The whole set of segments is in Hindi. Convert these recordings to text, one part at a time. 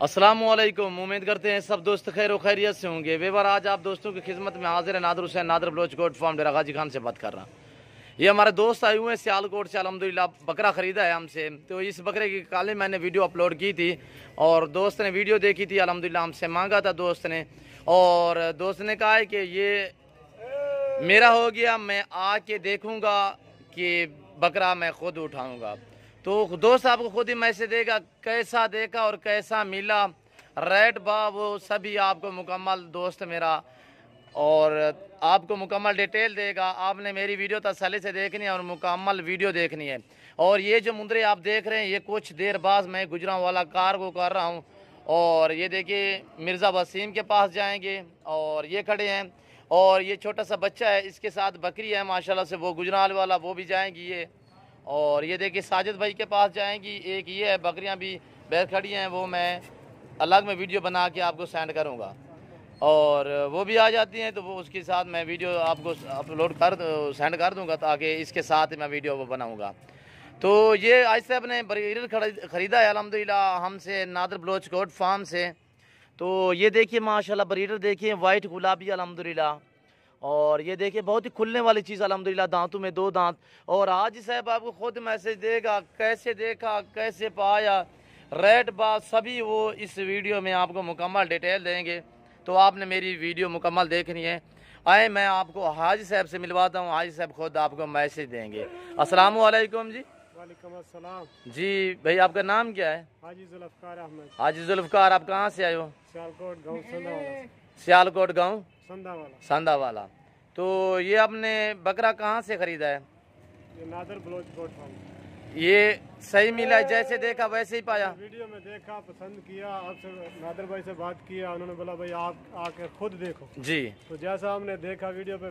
अस्सलामुअलैकुम। उम्मीद करते हैं सब दोस्त खैर खैरियत से होंगे। वेबर आज आप दोस्तों की खिदमत में हाजिर है नादर हुसैन नादर बलोच गोट फार्म डेरा गाजी खान से बात कर रहा हूँ। ये हमारे दोस्त आए हुए हैं सियालकोट से, अल्हम्दुलिल्लाह बकरा ख़रीदा है हमसे। तो इस बकरे की कल मैंने वीडियो अपलोड की थी और दोस्त ने वीडियो देखी थी, अल्हम्दुलिल्लाह हमसे मांगा था दोस्त ने, और दोस्त ने कहा है कि ये मेरा हो गया, मैं आके देखूँगा कि बकरा मैं ख़ुद उठाऊँगा। तो दोस्त आपको खुद ही मैसेज देगा कैसा देखा और कैसा मिला, रेट बा वो सभी आपको मुकम्मल दोस्त मेरा और आपको मुकम्मल डिटेल देगा। आपने मेरी वीडियो तसल्ली से देखनी है और मुकम्मल वीडियो देखनी है। और ये जो मुंदरे आप देख रहे हैं ये कुछ देर बाद मैं गुजरांवाला कार्गो कर रहा हूँ। और ये देखिए मिर्ज़ा वसीम के पास जाएंगे और ये खड़े हैं, और ये छोटा सा बच्चा है, इसके साथ बकरी है माशाल्लाह से, वो गुजरांवाला वो भी जाएंगी ये। और ये देखिए साजिद भाई के पास जाएंगी, एक ये है, बकरियां भी बैठ खड़ी हैं, वो मैं अलग में वीडियो बना के आपको सेंड करूंगा। और वो भी आ जाती हैं तो वो उसके साथ मैं वीडियो आपको अपलोड कर सेंड कर दूंगा, ताकि इसके साथ मैं वीडियो वो बनाऊंगा। तो ये आज से अपने ब्रीडर ख़रीदा है अल्हम्दुलिल्लाह हमसे नादर बलोच गोट फार्म से। तो ये देखिए माशाल्लाह ब्रीडर देखिए वाइट गुलाबी अल्हम्दुलिल्लाह, और ये देखिए बहुत ही खुलने वाली चीज़ अल्हम्दुलिल्लाह, दांतों में 2 दांत। और आज साहब आपको खुद मैसेज देगा कैसे देखा कैसे पाया, रेट बात सभी वो इस वीडियो में आपको मुकम्मल डिटेल देंगे। तो आपने मेरी वीडियो मुकम्मल देखनी है। आए मैं आपको हाजी साहब से मिलवाता हूँ, हाजी साहब खुद आपको मैसेज देंगे। अस्सलाम वालेकुम जी। वालेकुम अस्सलाम जी भाई, आपका नाम क्या है? हाजी जुल्फकार अहमद। हाजी जुल्फकार, आप कहाँ से आए हो? सियालकोट गाँव संधावाला। सियालकोट गाँव संधावाला। तो ये आपने बकरा कहाँ से ख़रीदा है? ये नादर बलोच गोट फार्म। ये सही मिला है, जैसे देखा वैसे ही पाया? वीडियो में देखा, पसंद किया, आपसे नादर भाई से बात किया, उन्होंने बोला भाई आप आके खुद देखो जी। तो जैसा हमने देखा वीडियो पे।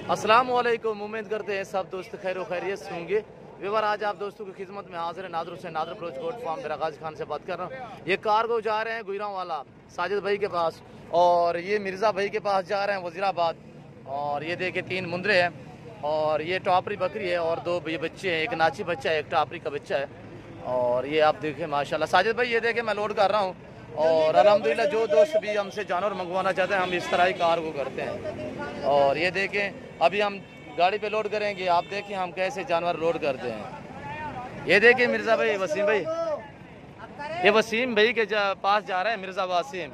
अस्सलाम वालेकुम। उम्मीद करते हैं सब दोस्त खैर खैरियत से होंगे। व्यवहार आज आप दोस्तों की खिदमत में हाजिर है नादर हुसैन नादर बलोच गोट फार्म डेरा गाजी खान से बात कर रहा हूँ। ये कार्गो जा रहे हैं गुजरांवाला साजिद भाई के पास, और ये मिर्ज़ा भाई के पास जा रहे हैं वजीराबाद। और ये देखिए 3 मुंदरे हैं, और ये टापरी बकरी है, और 2 ये बच्चे हैं, एक नाची बच्चा है, एक टापरी का बच्चा है। और ये आप देखें माशाल्लाह। साजिद भाई ये देखें मैं लोड कर रहा हूँ, और अल्हम्दुलिल्लाह जो दोस्त भी हमसे जानवर मंगवाना चाहते हैं हम इस तरह ही कार्गो करते हैं। और ये देखें अभी हम गाड़ी पे लोड करेंगे, आप देखें हम कैसे जानवर लोड करते हैं। ये देखिए मिर्ज़ा भाई, वसीम भाई, ये वसीम भाई के पास जा रहे हैं मिर्ज़ा वसीम।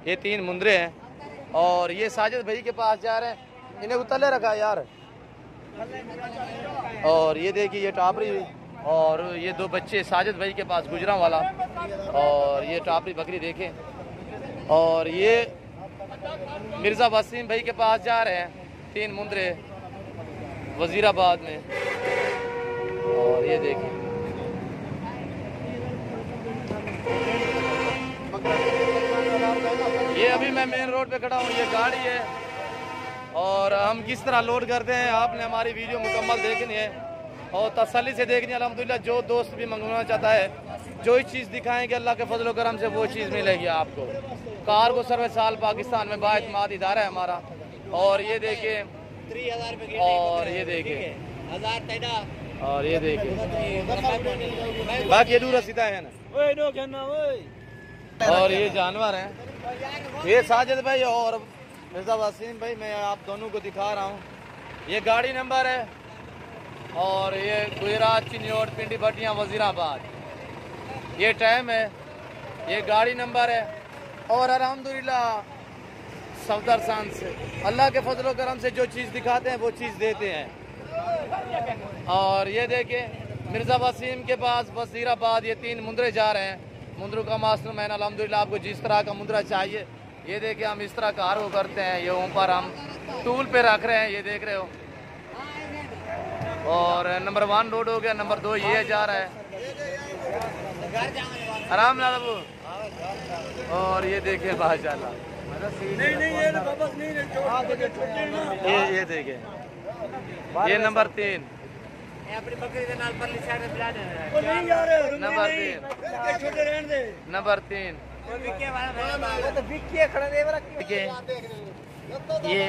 ये 3 मुंदरे हैं, और ये साजिद भाई के पास जा रहे हैं, इन्हें उतले रखा है यार। और ये देखिए ये टापरी, और ये 2 बच्चे साजिद भाई के पास गुजरांवाला, और ये टापरी बकरी देखें। और ये मिर्ज़ा वसीम भाई के पास जा रहे हैं 3 मुंदरे वजीराबाद में। और ये देखें ये अभी मैं मेन रोड पे खड़ा हूँ, ये गाड़ी है, और हम किस तरह लोड करते हैं आपने हमारी वीडियो मुकम्मल देखनी है और तसल्ली से देखनी है। अल्हम्दुलिल्लाह जो दोस्त भी मंगवाना चाहता है जो ही चीज़ दिखाएंगे अल्लाह के फजल करम से वो चीज़ मिलेगी आपको। कार्गो सर्विस साल पाकिस्तान में बाइतमाद इदारा है हमारा। और ये देखिए, और ये देखिए, और ये देखिए बाकी दूर सीधा है ना। और ये जानवर हैं, ये साजिद भाई और मिर्ज़ा वसीम भाई, मैं आप दोनों को दिखा रहा हूँ। ये गाड़ी नंबर है, और ये गुजरात चिन्योट पिंडी भटिया वजीराबाद ये टाइम है, ये गाड़ी नंबर है। और अल्हम्दुलिल्लाह सफदर शान से अल्लाह के फजल करम से जो चीज़ दिखाते हैं वो चीज़ देते हैं। और ये देखिए मिर्ज़ा वसीम के पास वजीराबाद ये 3 मुंदरे जा रहे हैं। मुंदरों का मास्टर मैन अल्हम्दुलिल्लाह, आपको जिस तरह का मुंदरा चाहिए ये देखिए हम इस तरह कार्गो करते हैं। ये ऊपर हम टूल पे रख रहे हैं, ये देख रहे हो। और नंबर 1 लोड हो गया, नंबर 2 ये जा रहा है आराम ना बाबू। और ये देखिए माशाल्लाह, ये देखिए ये नंबर 3, नंबर 3 ये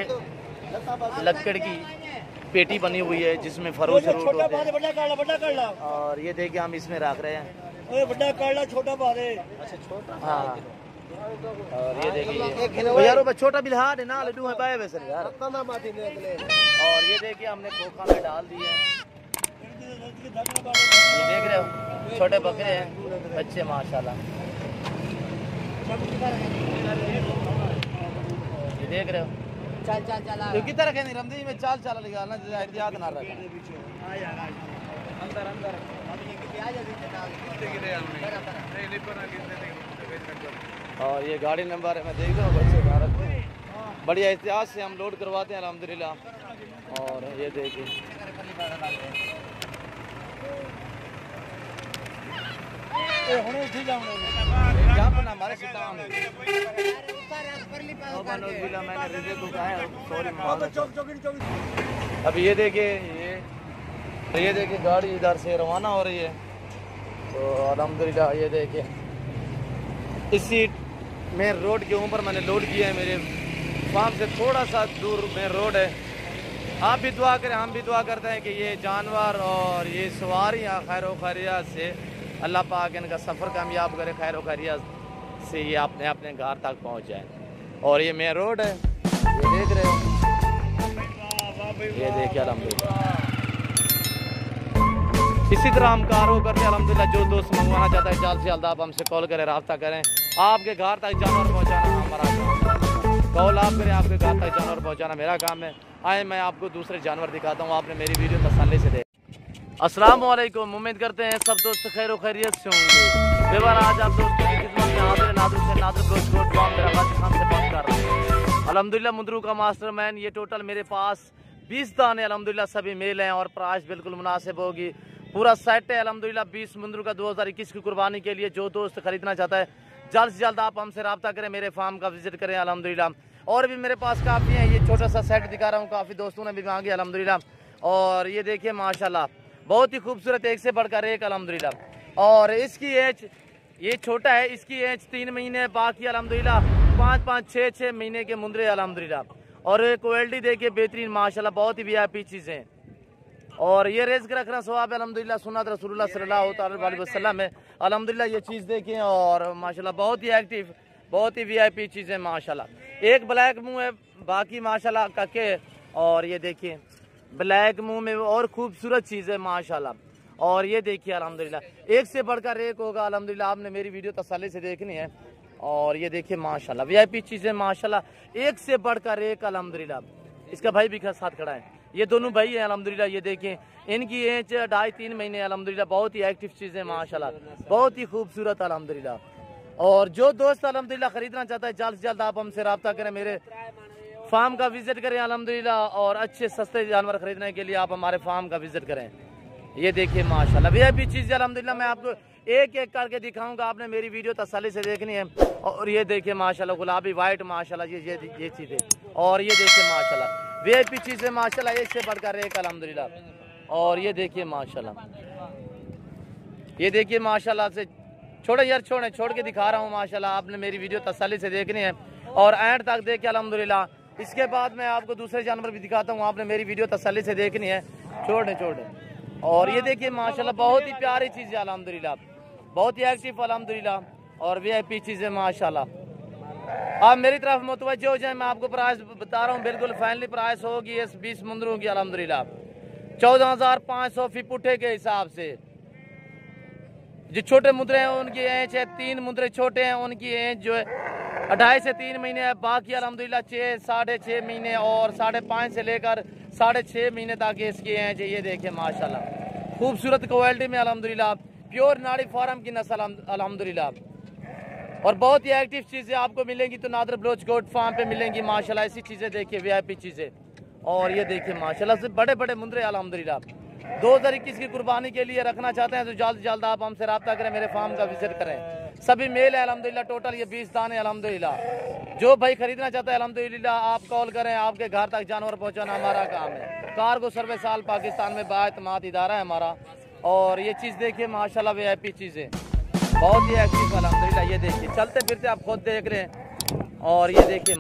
लकड़ की पेटी बनी हुई है जिसमें फरोश रोट होते हैं। और ये देखिए हम इसमें रख रहे हैं, बड़ा काला छोटा बारे। अच्छा छोटा। हाँ और ये देखिए यार वो छोटा बिल्हार है ना लड्डू है पाए वैसे यार। और ये देखिए हमने खोखा में डाल दिए हैं। ये देख रहे हो छोटे बकरे हैं बच्चे माशाल्लाह। ये देख रहे हो चल चल चल तो कितना रखे नहीं रमदी में चाल चाल निकालना एहतियात ना रखना। अंदर अंदर और ये गाड़ी नंबर है मैं देख रहा हूँ बच्चे भारत में बड़ी एहतियात से हम लोड करवाते हैं अल्हम्दुलिल्लाह। और ये देखिए हमारे अब ये देखिए ये देखिए गाड़ी इधर से रवाना हो रही है। तो अल्हम्दुलिल्लाह ये देखिए इसी मेन रोड के ऊपर मैंने लोड किया है। मेरे फार्म से थोड़ा सा दूर मेन रोड है। आप भी दुआ करें हम भी दुआ करते हैं कि ये जानवर और ये सवारियाँ खैर खैरियत से अल्लाह पाक इनका सफ़र कामयाब करे, खैर खैरियत से ये अपने अपने घर तक पहुँच जाए। और ये मेन रोड है ये देख रहे हो। ये देखिए अल्हम्दुलिल्लाह इसी तरह हम कार्य करते हैं अल्हम्दुलिल्लाह। जो दोस्त मंगवाना चाहता है जल्द से जल्द आप हमसे कॉल करें, रब्ता करें। आपके घर तक जानवर पहुंचाना हमारा काम है। कॉल आप करें आपके घर तक जानवर पहुंचाना मेरा काम है। आए मैं आपको दूसरे जानवर दिखाता हूँ। आपने मेरी वीडियो तसल्ली से देख। अस्सलाम वालेकुम, उम्मीद करते हैं सब दोस्त खैर खैरियत से होंगे। बेबार आज आप दोस्तों की खिदमत में हाजिर नादर से नादर ब्लोच कोट फॉर्म दरागाजी खान से बात कर रहा हूँ। अल्हम्दुलिल्लाह मुंदरू का मास्टरमैन। ये टोटल मेरे पास 20 दाने अल्हम्दुलिल्लाह सभी मेल हैं और प्राइस बिल्कुल मुनासिब होगी। पूरा सेट है अल्हम्दुलिल्लाह 20 मुंदरू का 2021 की कुर्बानी के लिए। जो दोस्त खरीदना चाहता है जल्द से जल्द आप हमसे रब्ता करें, मेरे फार्म का विजिट करें अल्हम्दुलिल्लाह। और भी मेरे पास काफ़ी हैं। ये छोटा सा सेट दिखा रहा हूँ, काफ़ी दोस्तों ने भी मांगे अल्हम्दुलिल्लाह। और ये देखिए माशाल्लाह बहुत ही खूबसूरत, एक से बढ़कर एक अल्हम्दुलिल्लाह। और इसकी एज ये छोटा है, इसकी एज 3 महीने, बाकी अल्हम्दुलिल्लाह 5-5, 6-6 महीने के मुंदरे अल्हम्दुलिल्लाह। और क्वालिटी देखिए बेहतरीन माशाल्लाह, बहुत ही वीआईपी चीज़ें। और ये रिज़्क़ रखना सवाब अल्हम्दुलिल्लाह, सुन्नत रसूलुल्लाह सल्लल्लाहु अलैहि वसल्लम है अल्हम्दुलिल्लाह। ये चीज़ देखें और माशाल्लाह बहुत ही एक्टिव, बहुत ही वीआईपी चीज़ें माशाल्लाह। एक ब्लैक मुंह है, बाकी माशाल्लाह कके। और ये देखिए ब्लैक मुंह में और खूबसूरत चीज़ है माशाल्लाह। और ये देखिए अल्हम्दुलिल्लाह एक से बढ़कर एक होगा अल्हम्दुलिल्लाह। आपने मेरी वीडियो तसल्ली से देखनी है। और ये देखिए माशाल्लाह वीआईपी चीज़ें माशाल्लाह, एक से बढ़कर एक अल्हम्दुलिल्लाह। इसका भाई भी साथ खड़ा है, ये दोनों भाई हैं अल्हम्दुलिल्लाह। ये देखें इनकी एज 2.5-3 महीने अल्हम्दुलिल्लाह। बहुत ही एक्टिव चीज़ें माशाल्लाह, बहुत ही खूबसूरत अल्हम्दुलिल्लाह। और जो दोस्त अल्हम्दुलिल्लाह खरीदना चाहता है जल्द से जल्द आप हमसे रब्ता करें, मेरे फार्म का विजिट करें अल्हम्दुलिल्लाह। और अच्छे सस्ते जानवर खरीदने के लिए आप हमारे फार्म का विजिट करें। ये देखिए माशाल्लाह वीआईपी चीज़ अल्हम्दुलिल्लाह। मैं आपको एक एक करके दिखाऊंगा, आपने मेरी वीडियो तसल्ली से देखनी है। और ये देखिए माशाल्लाह गुलाबी वाइट माशाल्लाह ये चीज़ें। और ये देखिए माशाल्लाह वीआईपी चीज़ें माशाल्लाह, एक से बढ़कर एक अल्हम्दुलिल्लाह। और ये देखिए माशाल्लाह, ये देखिए माशाल्लाह से छोड़े यार छोड़ के दिखा रहा हूँ माशाल्लाह। आपने मेरी वीडियो तसल्ली से देखनी है और एंड तक देखे अल्हम्दुलिल्लाह। इसके बाद मैं आपको दूसरे जानवर भी दिखाता हूँ, आपने मेरी वीडियो तसल्ली से देखनी है। छोड़। और ये देखिए माशाल्लाह बहुत ही प्यारी चीज़ है अल्हम्दुलिल्लाह, बहुत ही एक्टिव अल्हम्दुलिल्लाह। और वीआईपी चीज़ें माशाल्लाह। आप मेरी तरफ मुतवज्जो हो जाए, मैं आपको प्राइस बता रहा हूँ बिल्कुल फाइनली प्राइस होगी इस 20 मुंदरों की अल्हम्दुलिल्लाह 14,500 फी पुट्ठे के हिसाब से। जो छोटे मुद्रे हैं उनकी एज है 3 मुद्रे छोटे हैं, उनकी एज जो है 2.5 से 3 महीने है। बाकी अल्हम्दुलिल्लाह 6, 6.5 महीने और 5.5 से लेकर 6.5 महीने तक इसकी एज है। ये देखिए माशाल्लाह खूबसूरत क्वालिटी में अल्हम्दुलिल्लाह, प्योर नाड़ी फार्म की नस्ल अल्हम्दुलिल्लाह। और बहुत ही एक्टिव चीज़ें आपको मिलेंगी तो नादर ब्लोच गोट फार्म पे मिलेंगी माशाल्लाह। ऐसी चीज़ें देखिए वीआईपी चीज़ें। और ये देखिए माशाल्लाह से बड़े बड़े मुंदरे अल्हम्दुलिल्लाह 2021 की कुर्बानी के लिए रखना चाहते हैं तो जल्द से जल्द आप हमसे रब्ता करें, मेरे फार्म का विजिट करें। सभी मेल है अल्हम्दुलिल्लाह, टोटल ये 20 दाने अल्हम्दुलिल्लाह। जो भाई खरीदना चाहता है अल्हम्दुलिल्लाह आप कॉल करें, आपके घर तक जानवर पहुंचाना हमारा काम है। कार्गो सर्विस साल पाकिस्तान में बाएतमाद इदारा है हमारा। और ये चीज़ देखिए माशाल्लाह वीआईपी चीज़ें बहुत ही एक्टिव अल्हम्दुलिल्लाह। ये देखिए चलते फिरते आप खुद देख रहे हैं। और ये देखिए